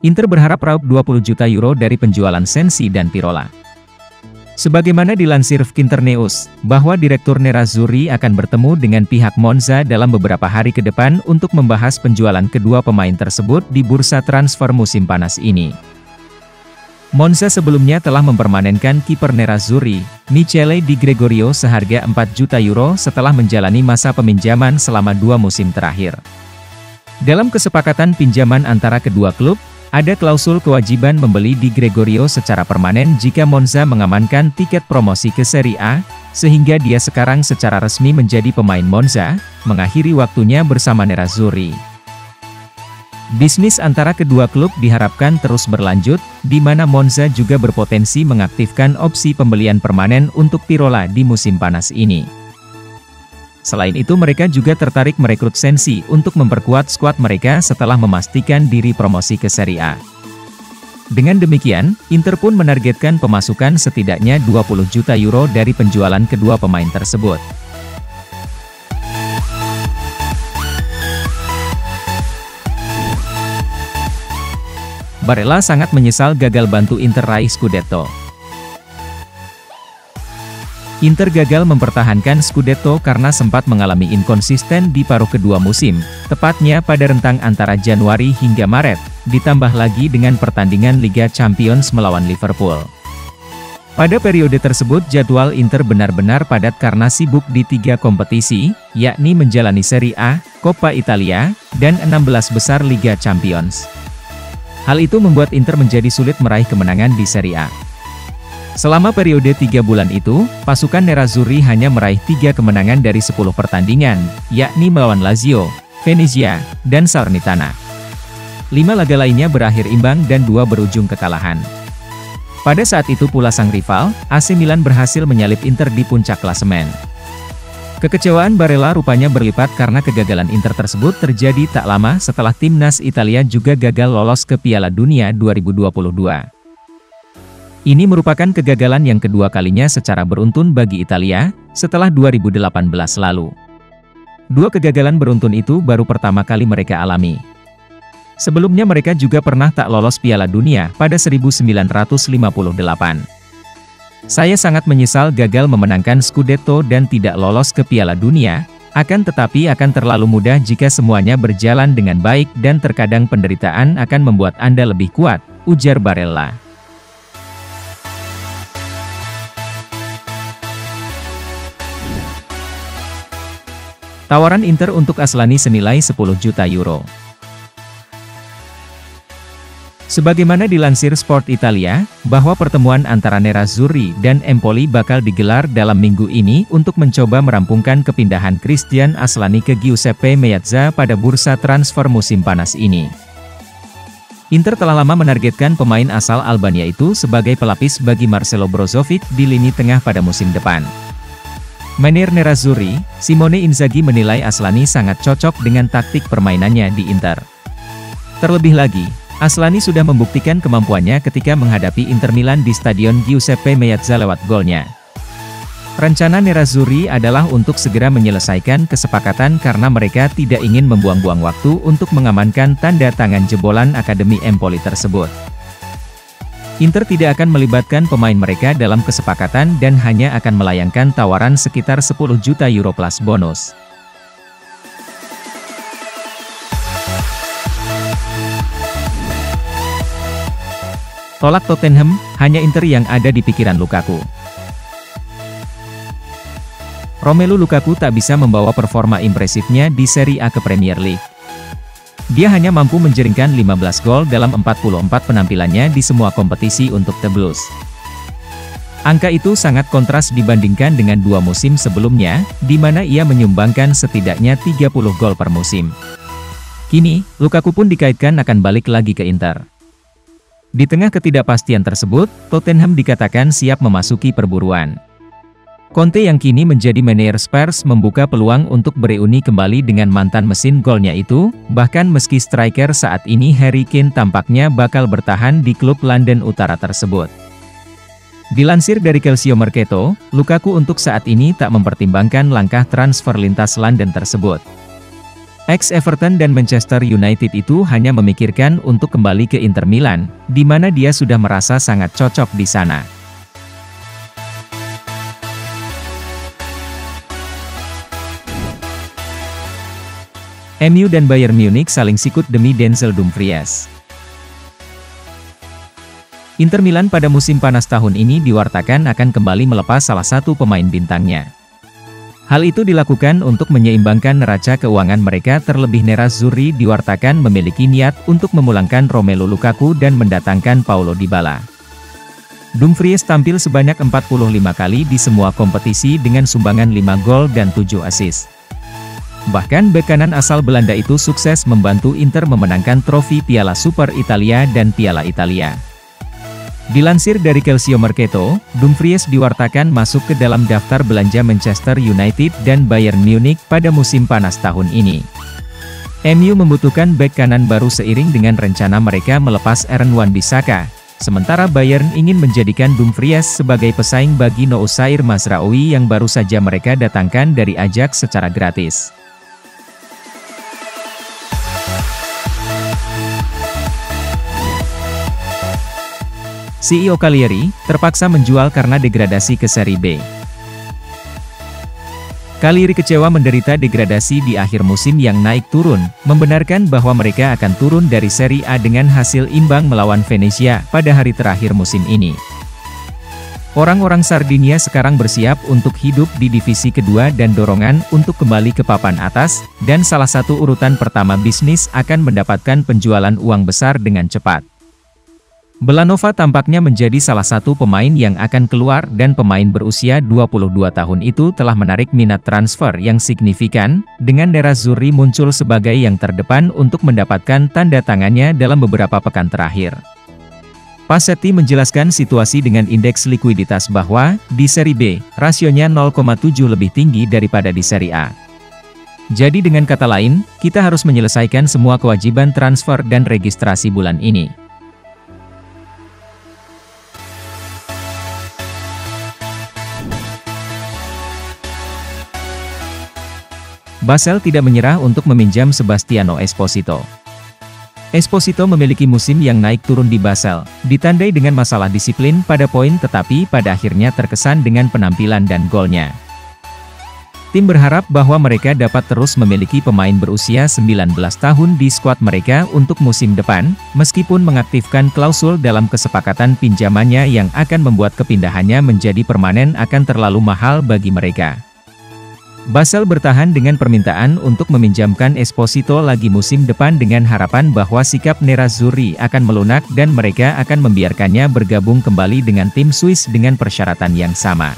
Inter berharap raup 20 juta euro dari penjualan Sensi dan Pirola. Sebagaimana dilansir Internews, bahwa Direktur Nerazzurri akan bertemu dengan pihak Monza dalam beberapa hari ke depan untuk membahas penjualan kedua pemain tersebut di bursa transfer musim panas ini. Monza sebelumnya telah mempermanenkan kiper Nerazzurri, Michele Di Gregorio seharga 4 juta euro setelah menjalani masa peminjaman selama 2 musim terakhir. Dalam kesepakatan pinjaman antara kedua klub, ada klausul kewajiban membeli Di Gregorio secara permanen jika Monza mengamankan tiket promosi ke Serie A, sehingga dia sekarang secara resmi menjadi pemain Monza, mengakhiri waktunya bersama Nerazzurri. Bisnis antara kedua klub diharapkan terus berlanjut, di mana Monza juga berpotensi mengaktifkan opsi pembelian permanen untuk Pirola di musim panas ini. Selain itu mereka juga tertarik merekrut Sensi untuk memperkuat skuad mereka setelah memastikan diri promosi ke Serie A. Dengan demikian, Inter pun menargetkan pemasukan setidaknya 20 juta euro dari penjualan kedua pemain tersebut. Barella sangat menyesal gagal bantu Inter raih Scudetto. Inter gagal mempertahankan Scudetto karena sempat mengalami inkonsisten di paruh kedua musim, tepatnya pada rentang antara Januari hingga Maret, ditambah lagi dengan pertandingan Liga Champions melawan Liverpool. Pada periode tersebut jadwal Inter benar-benar padat karena sibuk di 3 kompetisi, yakni menjalani Serie A, Coppa Italia, dan 16 besar Liga Champions. Hal itu membuat Inter menjadi sulit meraih kemenangan di Serie A. Selama periode 3 bulan itu, pasukan Nerazzurri hanya meraih 3 kemenangan dari 10 pertandingan, yakni melawan Lazio, Venezia, dan Salernitana. 5 laga lainnya berakhir imbang dan 2 berujung kekalahan. Pada saat itu pula sang rival, AC Milan berhasil menyalip Inter di puncak klasemen. Kekecewaan Barella rupanya berlipat karena kegagalan Inter tersebut terjadi tak lama setelah timnas Italia juga gagal lolos ke Piala Dunia 2022. Ini merupakan kegagalan yang kedua kalinya secara beruntun bagi Italia, setelah 2018 lalu. 2 kegagalan beruntun itu baru pertama kali mereka alami. Sebelumnya mereka juga pernah tak lolos Piala Dunia pada 1958. Saya sangat menyesal gagal memenangkan Scudetto dan tidak lolos ke Piala Dunia, akan tetapi akan terlalu mudah jika semuanya berjalan dengan baik dan terkadang penderitaan akan membuat Anda lebih kuat, ujar Barella. Tawaran Inter untuk Aslani senilai 10 juta euro. Sebagaimana dilansir Sport Italia, bahwa pertemuan antara Nerazzurri dan Empoli bakal digelar dalam minggu ini untuk mencoba merampungkan kepindahan Christian Aslani ke Giuseppe Meazza pada bursa transfer musim panas ini. Inter telah lama menargetkan pemain asal Albania itu sebagai pelapis bagi Marcelo Brozovic di lini tengah pada musim depan. Manajer Nerazzurri, Simone Inzaghi menilai Aslani sangat cocok dengan taktik permainannya di Inter. Terlebih lagi, Aslani sudah membuktikan kemampuannya ketika menghadapi Inter Milan di Stadion Giuseppe Meazza lewat golnya. Rencana Nerazzurri adalah untuk segera menyelesaikan kesepakatan karena mereka tidak ingin membuang-buang waktu untuk mengamankan tanda tangan jebolan Akademi Empoli tersebut. Inter tidak akan melibatkan pemain mereka dalam kesepakatan dan hanya akan melayangkan tawaran sekitar 10 juta euro plus bonus. Tolak Tottenham, hanya Inter yang ada di pikiran Lukaku. Romelu Lukaku tak bisa membawa performa impresifnya di Serie A ke Premier League. Dia hanya mampu menjaringkan 15 gol dalam 44 penampilannya di semua kompetisi untuk The Blues. Angka itu sangat kontras dibandingkan dengan 2 musim sebelumnya, di mana ia menyumbangkan setidaknya 30 gol per musim. Kini, Lukaku pun dikaitkan akan balik lagi ke Inter. Di tengah ketidakpastian tersebut, Tottenham dikatakan siap memasuki perburuan. Conte yang kini menjadi manajer Spurs membuka peluang untuk bereuni kembali dengan mantan mesin golnya itu, bahkan meski striker saat ini Harry Kane tampaknya bakal bertahan di klub London Utara tersebut. Dilansir dari Calcio Mercato, Lukaku untuk saat ini tak mempertimbangkan langkah transfer lintas London tersebut. Ex-Everton dan Manchester United itu hanya memikirkan untuk kembali ke Inter Milan, di mana dia sudah merasa sangat cocok di sana. MU dan Bayern Munich saling sikut demi Denzel Dumfries. Inter Milan pada musim panas tahun ini diwartakan akan kembali melepas salah satu pemain bintangnya. Hal itu dilakukan untuk menyeimbangkan neraca keuangan mereka, terlebih Nerazzurri diwartakan memiliki niat untuk memulangkan Romelu Lukaku dan mendatangkan Paulo Dybala. Dumfries tampil sebanyak 45 kali di semua kompetisi dengan sumbangan 5 gol dan 7 assist. Bahkan bek kanan asal Belanda itu sukses membantu Inter memenangkan trofi Piala Super Italia dan Piala Italia. Dilansir dari Calcio Mercato, Dumfries diwartakan masuk ke dalam daftar belanja Manchester United dan Bayern Munich pada musim panas tahun ini. MU membutuhkan bek kanan baru seiring dengan rencana mereka melepas Aaron Wan-Bissaka, sementara Bayern ingin menjadikan Dumfries sebagai pesaing bagi Noussair Mazraoui yang baru saja mereka datangkan dari Ajax secara gratis. CEO Cagliari terpaksa menjual karena degradasi ke Serie B. Cagliari kecewa menderita degradasi di akhir musim yang naik turun, membenarkan bahwa mereka akan turun dari Serie A dengan hasil imbang melawan Venezia pada hari terakhir musim ini. Orang-orang Sardinia sekarang bersiap untuk hidup di divisi kedua dan dorongan untuk kembali ke papan atas, dan salah satu urutan pertama bisnis akan mendapatkan penjualan uang besar dengan cepat. Belanova tampaknya menjadi salah satu pemain yang akan keluar, dan pemain berusia 22 tahun itu telah menarik minat transfer yang signifikan, dengan Nerazzurri muncul sebagai yang terdepan untuk mendapatkan tanda tangannya dalam beberapa pekan terakhir. Pasetti menjelaskan situasi dengan indeks likuiditas bahwa, di Serie B, rasionya 0,7 lebih tinggi daripada di Serie A. Jadi dengan kata lain, kita harus menyelesaikan semua kewajiban transfer dan registrasi bulan ini. Basel tidak menyerah untuk meminjam Sebastiano Esposito. Esposito memiliki musim yang naik turun di Basel, ditandai dengan masalah disiplin pada poin tetapi pada akhirnya terkesan dengan penampilan dan golnya. Tim berharap bahwa mereka dapat terus memiliki pemain berusia 19 tahun di skuad mereka untuk musim depan, meskipun mengaktifkan klausul dalam kesepakatan pinjamannya yang akan membuat kepindahannya menjadi permanen akan terlalu mahal bagi mereka. Basel bertahan dengan permintaan untuk meminjamkan Esposito lagi musim depan dengan harapan bahwa sikap Nerazzurri akan melunak dan mereka akan membiarkannya bergabung kembali dengan tim Swiss dengan persyaratan yang sama.